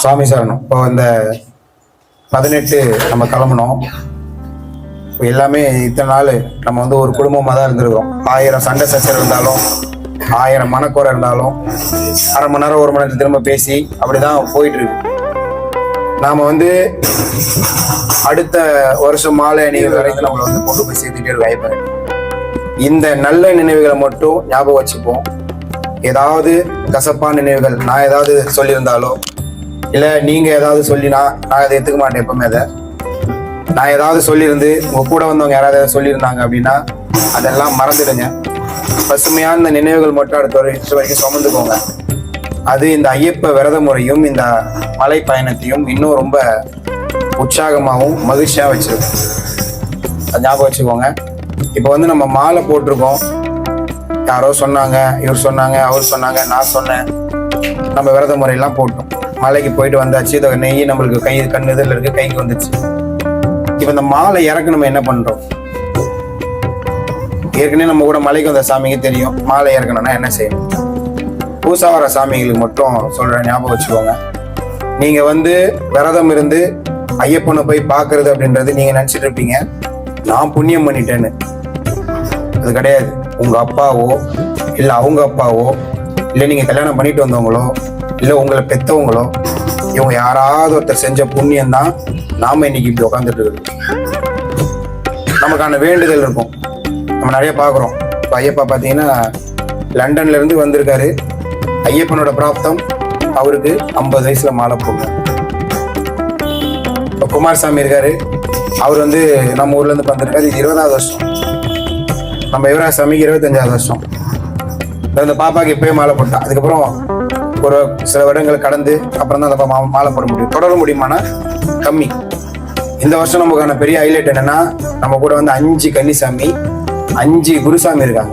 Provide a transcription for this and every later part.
சாமி சரணம். இப்போ இந்த 18 நம்ம கிளம்பணும். இப்போ எல்லாமே இத்தனை நாள் நம்ம வந்து ஒரு குடும்பமாக தான் இருந்திருக்கிறோம். 1000 சண்டை சச்சரவு இருந்தாலும் 1000 மனக்குறை இருந்தாலும் 1/2 மணி நேரம் 1 மணி நேரத்துக்கு திரும்ப பேசி அப்படிதான் போயிட்டு இருக்கு. நாம வந்து அடுத்த வருஷம் மாலை அணிகள் வரைக்கும் நம்மளை வந்து கொண்டு போய் சேர்த்துட்டே இருக்க வாய்ப்பு. இந்த நல்ல நினைவுகளை மட்டும் ஞாபகம் வச்சுப்போம். ஏதாவது கசப்பான நினைவுகள் நான் ஏதாவது சொல்லியிருந்தாலோ இல்லை நீங்கள் ஏதாவது சொல்லினா நான் அதை எடுத்துக்க மாட்டேன். எப்பவுமே அதை நான் ஏதாவது சொல்லியிருந்து உங்கள் கூட வந்தவங்க யாராவது சொல்லியிருந்தாங்க அப்படின்னா அதெல்லாம் மறந்துடுங்க. பசுமையான இந்த நினைவுகள் மட்டும் அடுத்த வரைக்கும் சுமந்துக்கோங்க. அது இந்த ஐயப்ப விரத முறையும் இந்த மலை பயணத்தையும் இன்னும் ரொம்ப உற்சாகமாகவும் மகிழ்ச்சியாக வச்சிருக்கோம். அது ஞாபகம் வச்சுக்கோங்க. இப்போ வந்து நம்ம மாலை போட்டிருக்கோம். யாரோ சொன்னாங்க, இவர் சொன்னாங்க, அவர் சொன்னாங்க, நான் சொன்னேன். நம்ம விரத முறையெல்லாம் போட்டோம். மலைக்கு போயிட்டு வந்தாச்சு. இதை நெய் நம்மளுக்கு கை கண் இதில் இருக்கு, கைக்கு வந்துச்சு. இப்போ இந்த மாலை இறக்க நம்ம என்ன பண்றோம்? ஏற்கனவே நம்ம கூட மலைக்கு வந்த சாமிக்கு தெரியும் மாலை இறக்கணும்னா என்ன செய்யணும். பூசா வர சாமிகளுக்கு மட்டும் சொல்றேன், ஞாபகம் வச்சுக்கோங்க. நீங்க வந்து விரதம் இருந்து ஐயப்பனை போய் பார்க்கறது அப்படின்றது நீங்க நினைச்சிட்டு இருப்பீங்க நான் புண்ணியம் பண்ணிட்டேன்னு. அது கிடையாது. உங்க அப்பாவோ இல்லை அவங்க அப்பாவோ இல்லை நீங்க கல்யாணம் பண்ணிட்டு வந்தவங்களோ இல்லை உங்களை பெத்தவங்களோ இவங்க யாராவது ஒருத்தர் செஞ்ச புண்ணியம் தான் நாம இன்னைக்கு இப்படி உட்காந்துட்டு இருக்கு. நமக்கான வேண்டுதல் இருக்கும். நம்ம நிறைய பார்க்குறோம். இப்போ ஐயப்பா பார்த்தீங்கன்னா லண்டன்ல இருந்து வந்திருக்காரு. ஐயப்பனோட பிராப்தம் அவருக்கு 50 வயசுல மாலை போடணும். இப்போ குமாரசாமி இருக்காரு. அவர் வந்து நம்ம ஊர்ல இருந்து வந்திருக்காரு. இது 20வது வருஷம். நம்ம யுவராஜசாமிக்கு 25வது வருஷம். இந்த பாப்பாக்கு இப்பயே மாலை போட்டா. அதுக்கப்புறம் ஒரு சில வருடங்கள் கடந்து அப்புறம் தான் அந்த மாலை போட முடியும். தொடர முடியுமானா கம்மி. இந்த வருஷம் நமக்கான பெரிய ஹைலைட் என்னன்னா நம்ம கூட வந்து 5 கன்னிசாமி, 5 குருசாமி இருக்காங்க,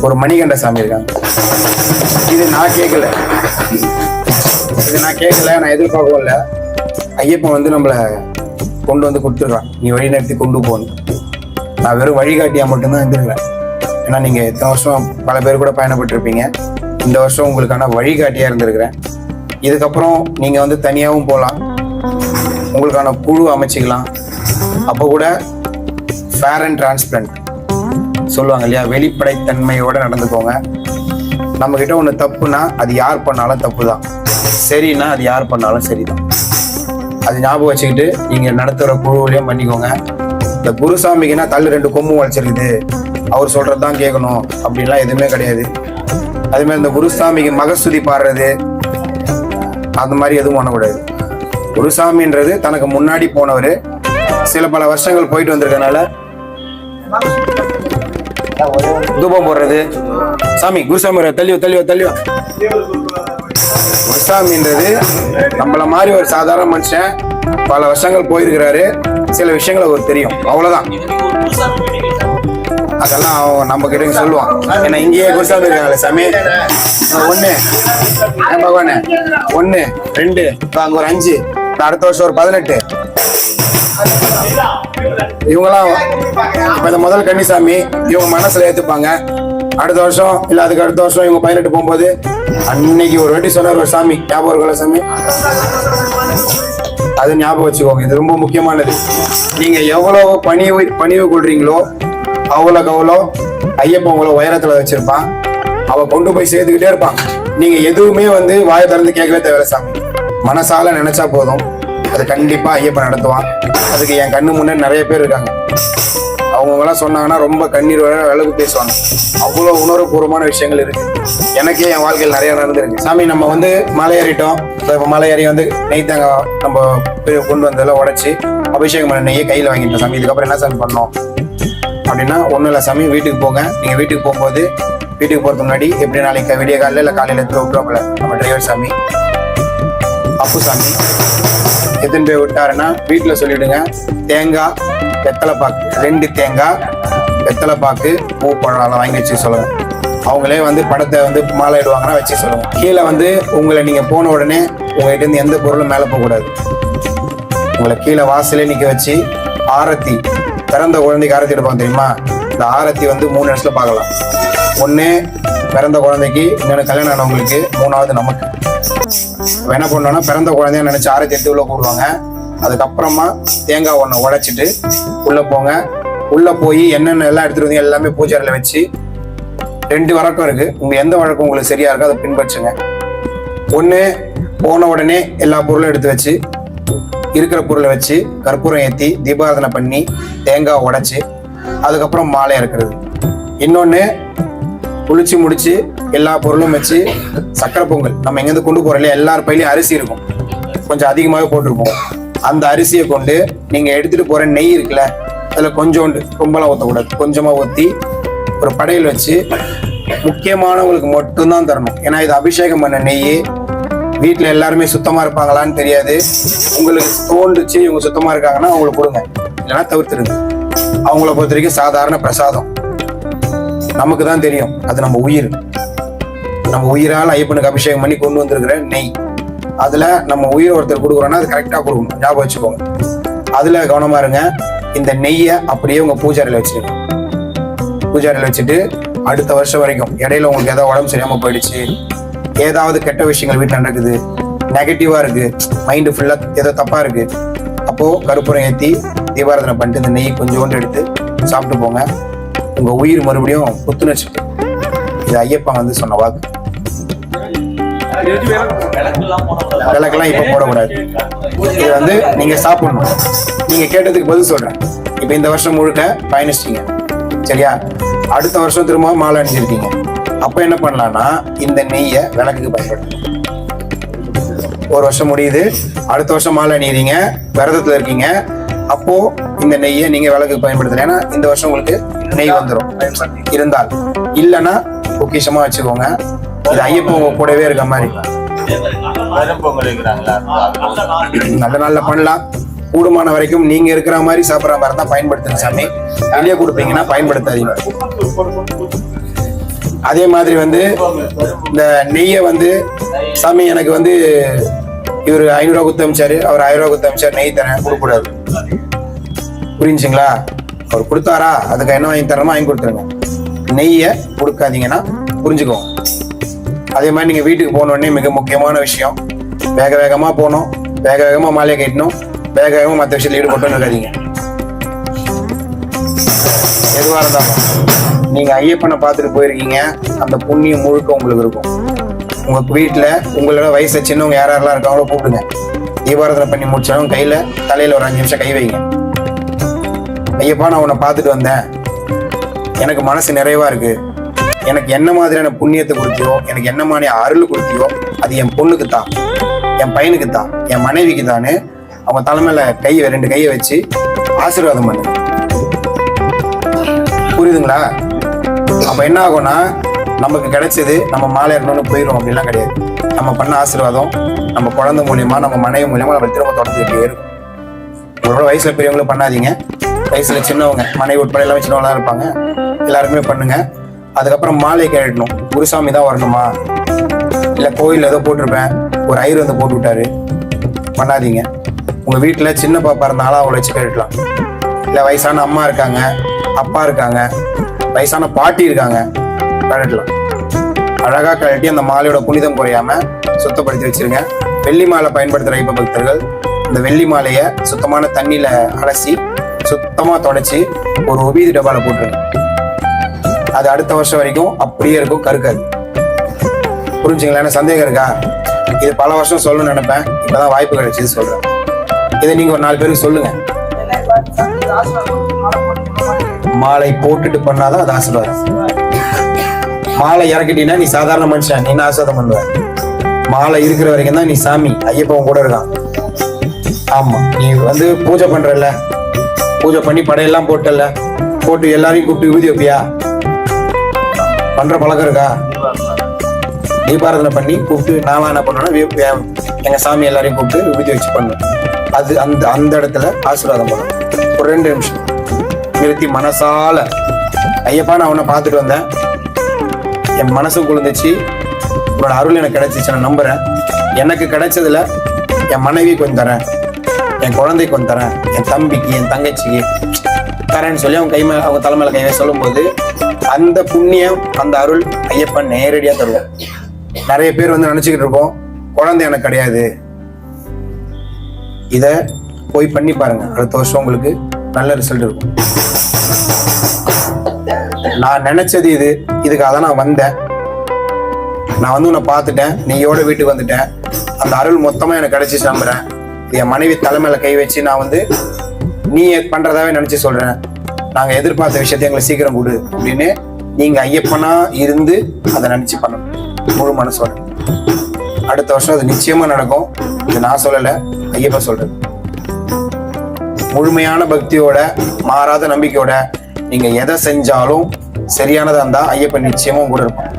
ஒரு மணிகண்ட சாமி இருக்காங்க. இது நான் கேட்கல, நான் எதிர்பார்க்கவும் இல்லை. ஐயப்பன் வந்து நம்மளை கொண்டு வந்து கொடுத்துருக்கான். நீ வழிநடத்தி கொண்டு போகணும். நான் வெறும் வழிகாட்டியா மட்டும்தான் இருந்திருக்கேன். ஏன்னா நீங்க இத்தனை வருஷம் பல பேர் கூட பயணப்பட்டிருப்பீங்க. இந்த வருஷம் உங்களுக்கான வழிகாட்டியா இருந்திருக்கிறேன். இதுக்கப்புறம் நீங்க வந்து தனியாகவும் போகலாம், உங்களுக்கான குழு அமைச்சிக்கலாம். அப்போ கூட ஃபேர் அண்ட் டிரான்ஸ்பரண்ட் சொல்லுவாங்க இல்லையா, வெளிப்படைத்தன்மையோட நடந்துக்கோங்க. நம்ம கிட்ட ஒன்று தப்புனா அது யார் பண்ணாலும் தப்பு தான், சரின்னா அது யார் பண்ணாலும் சரிதான். அது ஞாபகம் வச்சுக்கிட்டு நீங்க நடத்துகிற குழுவிலையும் பண்ணிக்கோங்க. இந்த குருசாமிக்குன்னா தள்ளு 2 கொம்பும் வளைச்சிருக்குது, அவர் சொல்றதுதான் கேட்கணும் அப்படின்லாம் எதுவுமே கிடையாது. அதே மாதிரி இந்த குருசாமிக்கு மகஸ்துதி பாடுறது அந்த மாதிரி எதுவும் பண்ணக்கூடாது. குருசாமின்றது தனக்கு முன்னாடி போனவர், சில பல வருஷங்கள் போயிட்டு வந்திருக்கனால தூபம் போடுறது. சாமி குருசாமி தள்ளியோ. குருசாமின்றது நம்மள மாதிரி ஒரு சாதாரண மனுஷன் பல வருஷங்கள் போயிருக்கிறாரு. சில விஷயங்கள் அவருக்கு தெரியும், அவ்வளவுதான். அதெல்லாம் அவன் நம்ம கிட்ட சொல்லுவான். ஏன்னா இங்கேயே குருசாமி இருக்காங்களே சாமி, 1 பகவானே 1 2 அங்க ஒரு 5, அடுத்த வருஷம் ஒரு 18. இவங்கெல்லாம் இப்ப இந்த முதல் கன்னிசாமி இவங்க மனசுல ஏத்துப்பாங்க. அடுத்த வருஷம் இல்ல அதுக்கு அடுத்த வருஷம் இவங்க 18 போகும்போது அன்னைக்கு ஒரு வாட்டி சொன்னார் ஒரு சாமி, ஞாபகம் இருக்கல சாமி? அது ஞாபகம் வச்சுக்கோங்க. இது ரொம்ப முக்கியமானது. நீங்க எவ்வளவு பணிவு கொள்றீங்களோ அவ்வளோ ஐயப்பன் உங்களை உயரத்துல வச்சிருப்பான். அவ கொண்டு போய் சேர்த்துக்கிட்டே இருப்பான். நீங்க எதுவுமே வந்து வாயை திறந்து கேட்கவே தேவையில்ல சாமி. மனசால நினைச்சா போதும், அது கண்டிப்பா ஐயப்பன் நடத்துவான். அதுக்கு என் கண்ணு முன்னே நிறைய பேர் இருக்காங்க. அவங்கெல்லாம் சொன்னாங்கன்னா ரொம்ப கண்ணீர் அளவுக்கு பேசுவாங்க. அவ்வளோ உணர்வுபூர்வமான விஷயங்கள் இருக்கு. எனக்கே என் வாழ்க்கையில் நிறைய நடந்திருக்கு. சாமி நம்ம வந்து மலை ஏறிட்டோம். இப்போ மலை ஏறி வந்து நெய் தேங்காய் நம்ம கொண்டு வந்ததெல்லாம் உடைச்சி அபிஷேகம் பண்ண நெய்யை கையில் வாங்கிட்டோம் சாமி. இதுக்கப்புறம் என்ன சாமி பண்ணோம் அப்படின்னா ஒன்றும் இல்லை சாமி, வீட்டுக்கு போங்க. நீங்கள் வீட்டுக்கு போகும்போது வீட்டுக்கு போகிறதுக்கு முன்னாடி எப்படி நாளைக்கு விடிய காலையில் இல்லை காலையில் எடுத்து விட்டுருவோம்ல நம்ம டிரைவர் சாமி அப்பு சாமி எத்தனை போய் விட்டாருன்னா வீட்டில் சொல்லிவிடுங்க. தேங்காய் வெத்தலைப்பாக்கு 2 தேங்காய் வெத்தலைப்பாக்கு பூப்பழம் வாங்கி வச்சு சொல்லுங்க. அவங்களே வந்து படத்தை வந்து மாலை இடுவாங்கன்னா வச்சு சொல்லுங்க. கீழே வந்து உங்களை நீங்கள் போன உடனே உங்கள்கிட்ட இருந்து எந்த பொருளும் மேலே போகக்கூடாது. உங்களை கீழே வாசலே நிற்க வச்சு ஆரத்தி, பிறந்த குழந்தைக்கு ஆரத்தி எடுப்பாங்க தெரியுமா? இந்த ஆரத்தி வந்து 3 இடத்துல பார்க்கலாம். 1 பிறந்த குழந்தைக்கு, இன்னொன்று கல்யாணம் ஆனவங்களுக்கு, 3வது நமக்கு. என்ன பண்ணோம்னா பிறந்த குழந்தைய நினைச்சு ஆரத்தி எடுத்து உள்ள போடுவாங்க. அதுக்கப்புறமா தேங்காய் ஒன்றை உடைச்சிட்டு உள்ள போங்க. உள்ள போய் என்னென்ன எல்லாம் எடுத்துட்டு வந்தீங்க எல்லாமே பூஜை அறையில வச்சு 2 வழக்கம் இருக்கு. உங்க எந்த வழக்கம் உங்களுக்கு சரியா இருக்கோ அதை பின்பற்றுங்க. ஒண்ணு, போன உடனே எல்லா பொருளும் எடுத்து வச்சு இருக்கிற பொருளை வச்சு கற்பூரம் ஏற்றி தீபாராதனை பண்ணி தேங்காய் உடைச்சு அதுக்கப்புறம் மாலை இறக்குறது. இன்னொன்னு, குளிச்சு முடிச்சு எல்லா பொருளும் வச்சு சக்கரை பொங்கல் நம்ம எங்கேருந்து கொண்டு போறோம் இல்லையா, எல்லார் பையிலையும் அரிசி இருக்கும், கொஞ்சம் அதிகமாகவே போட்டிருப்போம். அந்த அரிசியை கொண்டு நீங்க எடுத்துட்டு போற நெய் இருக்குல்ல, அதுல கொஞ்சோண்டு, ரொம்பலாம் ஊற்றக்கூடாது, கொஞ்சமா ஊற்றி ஒரு படையல் வச்சு முக்கியமானவங்களுக்கு மட்டும்தான் தரணும். ஏன்னா இது அபிஷேகம் பண்ண நெய். வீட்டுல எல்லாருமே சுத்தமா இருப்பாங்களான்னு தெரியாது. உங்களுக்கு தோண்டுச்சு இவங்க சுத்தமா இருக்காங்கன்னா அவங்களுக்கு கொடுங்க, இல்லைன்னா தவிர்த்துருங்க. அவங்கள பொறுத்த வரைக்கும் சாதாரண பிரசாதம். நமக்கு தான் தெரியும் அது நம்ம உயிர். நம்ம உயிரால் ஐயப்பனுக்கு அபிஷேகம் பண்ணி கொண்டு வந்திருக்கிற நெய். அதுல நம்ம உயிர் ஒருத்தர் கொடுக்குறோம்னா அது கரெக்டா கொடுக்கணும், ஞாபகம் வச்சுக்கோங்க. அதுல கவனமா இருங்க. இந்த நெய்யை அப்படியே உங்க பூஜாரியில் வச்சிருங்க. பூஜாரியில் வச்சுட்டு அடுத்த வருஷம் வரைக்கும் இடையில உங்களுக்கு ஏதாவது உடம்பு சரியாம போயிடுச்சு, ஏதாவது கெட்ட விஷயங்கள் வீட்டில் நடக்குது, நெகட்டிவா இருக்கு, மைண்டு ஃபுல்லா ஏதோ தப்பா இருக்கு, அப்போ கற்பூரம் ஏற்றி தீபாராதனை பண்ணிட்டு இந்த நெய் கொஞ்சோண்டு எடுத்து சாப்பிட்டு போங்க. உங்க உயிர் மறுபடியும் புத்துணர்ச்சி. இது ஐயப்பா வந்து சொன்ன வாக்கு. விளக்கெல்லாம் இப்ப போடக்கூடாது. இது வந்து நீங்க சாப்பிடணும். நீங்க கேட்டதுக்கு பதில் சொல்றேன். இப்ப இந்த வருஷம் முழுக்க பயணிச்சிட்டீங்க, சரியா? அடுத்த வருஷம் திரும்ப மாலை அணிஞ்சிருக்கீங்க. அப்ப என்ன பண்ணலாம்னா இந்த நெய்யை விளக்குக்கு பயன்படுத்தணும். ஒரு வருஷம் முடியுது, அடுத்த வருஷம் மாலை அணியிறீங்க, விரதத்துல இருக்கீங்க, அப்போ இந்த நெய்யை நீங்க விளக்குக்கு பயன்படுத்தல. ஏன்னா இந்த வருஷம் உங்களுக்கு நெய் வந்துடும் இருந்தால். இல்லைன்னா பொக்கிஷமா வச்சுக்கோங்க. இது ஐயப்பன் உங்க கூடவே இருக்க மாதிரி. நல்ல நாள்ல பண்ணலாம். கூடுமான வரைக்கும் நீங்க இருக்கிற மாதிரி சாப்பிட்ற மாதிரி தான் பயன்படுத்துங்க சாமி. வெளியே கொடுப்பீங்கன்னா பயன்படுத்தாதீங்க. அதே மாதிரி வந்து இந்த நெய்யை வந்து சாமி எனக்கு வந்து இவர் 500 ரூபா குத்து அமைச்சாரு, அவர் 1000 ரூபா குத்து அமைச்சாரு, நெய் தரேன் கொடுக்கூடாது. புரிஞ்சுங்களா? அவர் கொடுத்தாரா அதுக்கு என்ன வாங்கி தரணுமோ வாங்கி கொடுத்துருங்க. நெய்யை கொடுக்காதீங்கன்னா புரிஞ்சுக்கோங்க. அதே மாதிரி நீங்க வீட்டுக்கு போனோடனே மிக முக்கியமான விஷயம், வேக வேகமா போகணும், வேக வேகமா மாலையை கட்டணும், வேக வேகமா மற்ற விஷயத்துல ஈடுபட்டு இருக்காதீங்க. எதுவா இருந்தாலும் நீங்க ஐயப்பனை பார்த்துட்டு போயிருக்கீங்க, அந்த புண்ணியம் முழுக்க உங்களுக்கு இருக்கும். உங்க வீட்டுல உங்களோட வயசு சின்னவங்க யாரெல்லாம் இருக்காங்களோ கூப்பிடுங்க. தீபாராதனை பண்ணி முடிச்சாலும் கையில தலையில ஒரு 5 நிமிஷம் கை வைங்க. ஐயப்பா நான் உன்னை பார்த்துட்டு வந்தேன், எனக்கு மனசு நிறைவா இருக்கு, எனக்கு என்ன மாதிரியான புண்ணியத்தை கொடுத்தியோ, எனக்கு என்ன மாதிரி அருள் கொடுத்தியோ அது என் பொண்ணுக்கு தான், என் பையனுக்கு தான், என் மனைவிக்கு தானே அவங்க தலைமையில 2 கையை வச்சு ஆசீர்வாதம் பண்ணுங்க. புரியுதுங்களா? அப்ப என்ன ஆகும்னா நமக்கு கிடைச்சது நம்ம மாலை ஏறணும்னு போயிடும் அப்படிலாம் கிடையாது. நம்ம பண்ண ஆசீர்வாதம் நம்ம குழந்தை மூலியமா, நம்ம மனைவி மூலியமா நம்ம திரும்ப தொடர்ந்துகிட்டே இருக்கும். உங்களோட வயசுல பெரியவங்களும் பண்ணாதீங்க, வயசுல சின்னவங்க மனைவி உட்பட எல்லாமே சின்னவங்களா இருப்பாங்க, எல்லாருக்குமே பண்ணுங்க. அதுக்கப்புறம் மாலை கேட்டணும், குருசாமி தான் வரணுமா, இல்ல கோயில் ஏதோ போட்டிருப்பேன் ஒரு ஐயர் வந்து போட்டு விட்டாரு, பண்ணாதீங்க. உங்க வீட்டுல சின்ன பாப்பா இருந்தாலும் அவங்கள வச்சு கேட்டுக்கலாம். இல்ல வயசான அம்மா இருக்காங்க, அப்பா இருக்காங்க, வயசான பாட்டி இருக்காங்க, கழட்டலாம். அழகா கழட்டி அந்த மாலையோட புனிதம் குறையாம சுத்தப்படுத்தி வச்சிருங்க. வெள்ளி மாலை பயன்படுத்துற ஐயப்ப பக்தர்கள் இந்த வெள்ளி மாலையை சுத்தமான தண்ணியில அலசி சுத்தமா தொடச்சி ஒரு உபீதி டப்பால போட்டுருங்க. அது அடுத்த வருஷம் வரைக்கும் அப்படியே இருக்கும், கருக்காது. புரிஞ்சுங்களா? என்ன சந்தேகம் இருக்கா? இது பல வருஷம் சொல்லணும்னு நினைப்பேன், இப்பதான் வாய்ப்பு கிடைச்சது சொல்றேன். இதை நீங்க ஒரு 4 பேருக்கு சொல்லுங்க. மாலை போட்டுட்டு பண்ணாதான் அது ஆசீர்வாதம். மாலை இறக்கிட்டீங்கன்னா நீ சாதாரண மனுஷன், நீ ஆசீர்வாதம் பண்ணுவ. மாலை இருக்கிற வரைக்கும் தான் நீ சாமி, ஐயப்பன் கூட இருக்கான். ஆமா, நீ வந்து பூஜை பண்றல, பூஜை பண்ணி படையெல்லாம் போட்டல, போட்டு எல்லாரையும் கூப்பிட்டு விபூதி வைப்பியா? பண்ற பழக்கம் இருக்கா? தீபாராதனை பண்ணி கூப்பிட்டு நான் என்ன பண்ணுவேன்னா எங்க சாமி எல்லாரையும் கூப்பிட்டு விபூதி வச்சு பண்ணுவேன். அது அந்த இடத்துல ஆசீர்வாதம் பண்ணும். ஒரு 2 நிமிஷம் நிறுத்தி மனசால ஐயப்பா நான் உன்னை பார்த்துட்டு வந்தேன், என் மனசு குளிர்ந்துச்சு, உன்னோட அருள் எனக்கு கிடைச்சிச்சு, நான் நம்புறேன். எனக்கு கிடைச்சதுல என் மனைவி கொஞ்சம் தரேன், என் குழந்தைக்கு கொஞ்சம் தரேன், என் தம்பிக்கு என் தங்கச்சிக்கு தரேன்னு சொல்லி அவங்க அவங்க தலைமையில கையை சொல்லும் போது அந்த புண்ணியம் அந்த அருள் ஐயப்பன் நேரடியா தருவோம். நிறைய பேர் வந்து நினைச்சுக்கிட்டு இருக்கோம் குழந்தை எனக்கு கிடையாது. இத போய் பண்ணி பாருங்க, அடுத்த வருஷம் உங்களுக்கு நல்ல ரிசல்ட் இருக்கும். நான் நினைச்சது இதுக்காக தான் நான் வந்தேன். நான் வந்து உன்னை பார்த்துட்டேன், நீயோட வீட்டுக்கு வந்துட்டேன். அந்த அருள் மொத்தமா எனக்கு கிடைச்சி நம்புறேன். என் மனைவி தலைமையில கை வச்சு நான் வந்து நீ பண்றதாவே நினைச்சு சொல்றேன். நாங்க எதிர்பார்த்த விஷயத்தை எங்களை சீக்கிரம் கொடு அப்படின்னு நீங்க ஐயப்பனா இருந்து அதை நினைச்சு பண்ணணும் முழு மனசோட. அடுத்த வருஷம் அது நிச்சயமா நடக்கும். இது நான் சொல்லல, ஐயப்பன் சொல்றது. முழுமையான பக்தியோட மாறாத நம்பிக்கையோட நீங்க எதை செஞ்சாலும் சரியானதா இருந்தா ஐயப்பன் நிச்சயமா கூட இருப்பான்.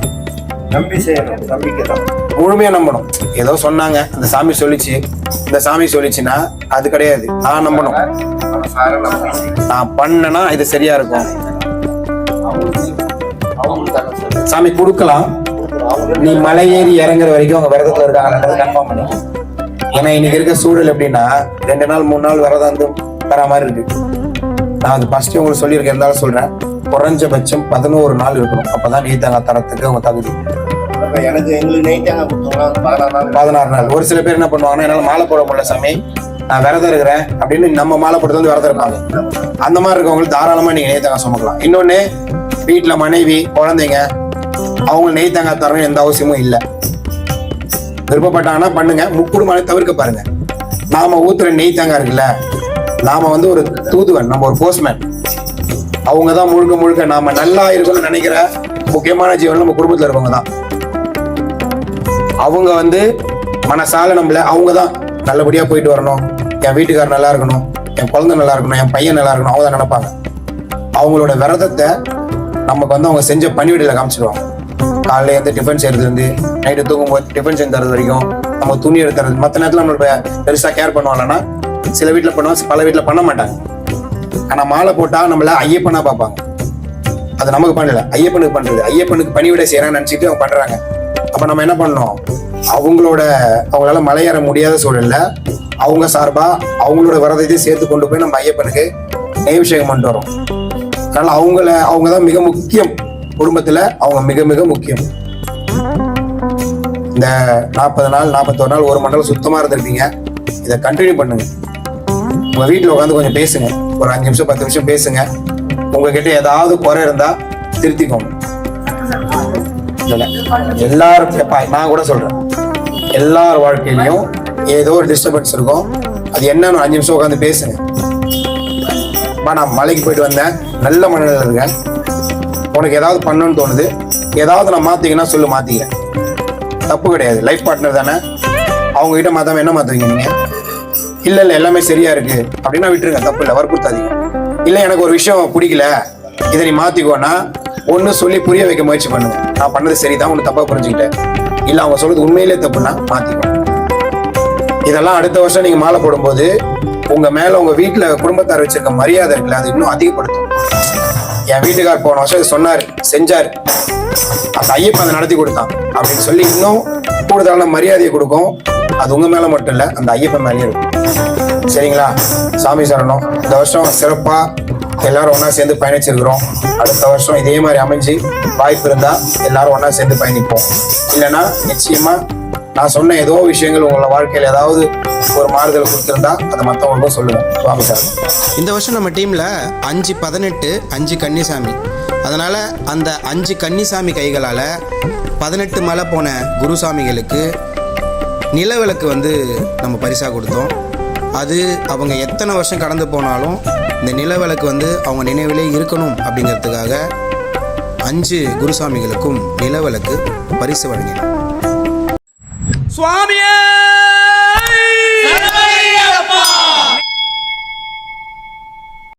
நம்பி செய்யணும், நம்பிக்கை தான். முழுமையா நம்பணும். ஏதோ சொன்னாங்க, அந்த சாமி சொல்லிச்சு, இந்த சாமி சொல்லிச்சுன்னா அது கிடையாது. நான் நம்பணும், நான் பண்ணனா இது சரியா இருக்கும். சாமி கொடுக்கலாம். நீ மலை ஏறி இறங்குற வரைக்கும் அவங்க விரதத்துல இருக்காங்க கன்ஃபார்ம் பண்ணி. ஏன்னா இன்னைக்கு இருக்க சூழல் எப்படின்னா 2 நாள் 3 நாள் விரதம் வந்து தர மாதிரி இருக்கு. நான் அது ஃபர்ஸ்ட் உங்களுக்கு சொல்லியிருக்கேன், இருந்தாலும் சொல்றேன். குறைஞ்சபட்சம் 11 நாள் இருக்கணும். அப்பதான் நெய்த்தாங்க தரத்துக்கு அவங்க தகுதி. எங்களுக்கு நெய் தேங்காய் கொடுத்தோம்னா 16 நாள். ஒரு சில பேர் என்ன பண்ணுவாங்கன்னா, என்னால மாலை போட முடியல சாமி, நான் விரதம் இருக்கிறேன் அப்படின்னு நம்ம மாலை போட்டு வந்து விரதம் இருப்பாங்க. அந்த மாதிரி இருக்கவங்களுக்கு தாராளமா நீங்க நெய் தேங்காய் சுமக்கலாம். இன்னொன்னு, வீட்டுல மனைவி குழந்தைங்க அவங்க நெய் தேங்காய் தரணும் எந்த அவசியமும் இல்லை. விருப்பப்பட்டாங்கன்னா பண்ணுங்க, முக்குடுமான தவிர்க்க பாருங்க. நாம ஊத்துற நெய் தேங்காய் இருக்குல்ல, நாம வந்து ஒரு தூதுவன், நம்ம ஒரு போஸ்ட்மேன். அவங்கதான் முழுக்க முழுக்க நாம நல்லா இருக்கணும்னு நினைக்கிற முக்கியமான ஜீவன் நம்ம குடும்பத்துல இருக்கவங்க தான். அவங்க வந்து மனசால நம்மள அவங்கதான் நல்லபடியா போயிட்டு வரணும், என் வீட்டுக்காரர் நல்லா இருக்கணும், என் குழந்தை நல்லா இருக்கணும், என் பையன் நல்லா இருக்கணும், அவங்க தான் நினைப்பாங்க. அவங்களோட விரதத்தை நமக்கு வந்து அவங்க செஞ்ச பணிவிடையில காமிச்சிடுவாங்க. காலையில இருந்து டிஃபன் செய்யறது இருந்து நைட்டு தூங்கும்போது டிஃபன் செஞ்சு தரது வரைக்கும், நம்ம துணி எடுத்துறது. மற்ற நேரத்துல நம்மளோட பெருசா கேர் பண்ணுவாங்கன்னா சில வீட்டுல பண்ணுவாங்க, பல வீட்டுல பண்ண மாட்டாங்க. ஆனா மாலை போட்டா நம்மள ஐயப்பனா பார்ப்பாங்க. அது நமக்கு பண்ணல, ஐயப்பனுக்கு பண்றது. ஐயப்பனுக்கு பணிவிடை செய்யறான்னு நினைச்சிட்டு அவங்க பண்றாங்க. அப்ப நம்ம என்ன பண்ணணும், அவங்களால மலையேற முடியாத சூழல்ல அவங்க சார்பா அவங்களோட விரதத்தையும் சேர்த்து கொண்டு போய் நம்ம ஐயப்பனுக்கு நெய்வேத்தியம் பண்ணிட்டு வரோம். அதனால அவங்கதான் மிக முக்கியம். குடும்பத்துல அவங்க மிக மிக முக்கியம். இந்த 40 நாள் 41 நாள் ஒரு மண்டலம் சுத்தமா இருந்திருப்பீங்க. இதை கண்டினியூ பண்ணுங்க. உங்க வீட்டுல உட்காந்து கொஞ்சம் பேசுங்க, ஒரு 5 நிமிஷம் 10 நிமிஷம் பேசுங்க. உங்ககிட்ட ஏதாவது குறை இருந்தா திருத்திக்கோங்க. எல்லாரும் நான் கூட சொல்றேன், எல்லார் வாழ்க்கையிலையும் ஏதோ ஒரு டிஸ்டர்பன்ஸ் இருக்கும். அது என்னன்னு 5 நிமிஷம் உட்காந்து பேசுங்க. நான் மலைக்கு போயிட்டு வந்தேன், நல்ல மனநிலையில இருக்கேன், உனக்கு ஏதாவது பண்ணணும்னு தோணுது, ஏதாவது நான் மாத்திங்கன்னா சொல்லு, மாத்திக்கிறேன். தப்பு கிடையாது, லைஃப் பார்ட்னர் தானே. அவங்க கிட்ட மாத்தாம என்ன மாத்துவீங்க நீங்க? இல்ல எல்லாமே சரியா இருக்கு அப்படின்னா விட்டுருங்க, தப்பு இல்லை, வற்புறுத்தாதீங்க. இல்ல எனக்கு ஒரு விஷயம் பிடிக்கல, இதை நீ மாத்திக்கோன்னா ஒன்னு சொல்லி புரிய வைக்க முயற்சி பண்ணுங்க. நான் பண்ணது சரிதான், ஒண்ணு தப்பா புரிஞ்சுக்கிட்டேன், இல்ல அவங்க சொல்றது உண்மையிலே தப்புன்னா மாத்திக்கோ. இதெல்லாம் அடுத்த வருஷம் நீங்க மாலை போடும்போது உங்க மேல உங்க வீட்டுல குடும்பத்தார் வச்சிருக்க மரியாதை இருக்குல்ல, அது இன்னும் அதிகப்படுத்தும். என் வீட்டுக்கார் போன வருஷம் சொன்னாரு, செஞ்சாரு, அந்த ஐயப்பன் அதை நடத்தி கொடுத்தான் அப்படின்னு சொல்லி இன்னும் கூடுதலான மரியாதையை கொடுக்கும். அது உங்க மேல மட்டும் இல்ல, அந்த ஐயப்பன் மேலேயும் இருக்கும். சரிங்களா? சாமி சரணம். இந்த வருஷம் சிறப்பா எல்லாரும் ஒன்னா சேர்ந்து பயணிச்சிருக்கிறோம். அடுத்த வருஷம் இதே மாதிரி அமைஞ்சு வாய்ப்பு இருந்தா எல்லாரும் ஒன்னா சேர்ந்து பயணிப்போம். இல்லைன்னா நிச்சயமா நான் சொன்ன ஏதோ விஷயங்கள் உங்களோட வாழ்க்கையில ஏதாவது ஒரு மாறுதல் கொடுத்திருந்தா அதை மற்றவங்களுக்கும் சொல்லுங்க. சுவாமி சார், இந்த வருஷம் நம்ம டீம்ல 5 18 5 கன்னிசாமி. அதனால அந்த 5 கன்னிசாமி கைகளால 18 மலை போன குருசாமிகளுக்கு நிலவிளக்கு வந்து நம்ம பரிசா கொடுத்தோம். அது அவங்க எத்தனை வருஷம் கடந்து போனாலும் இந்த நிலவிளக்கு வந்து அவங்க நினைவிலே இருக்கணும் அப்படிங்கிறதுக்காக 5 குருசாமிகளுக்கும் நிலவிளக்கு பரிசு வழங்கினோம். சுவாமியே!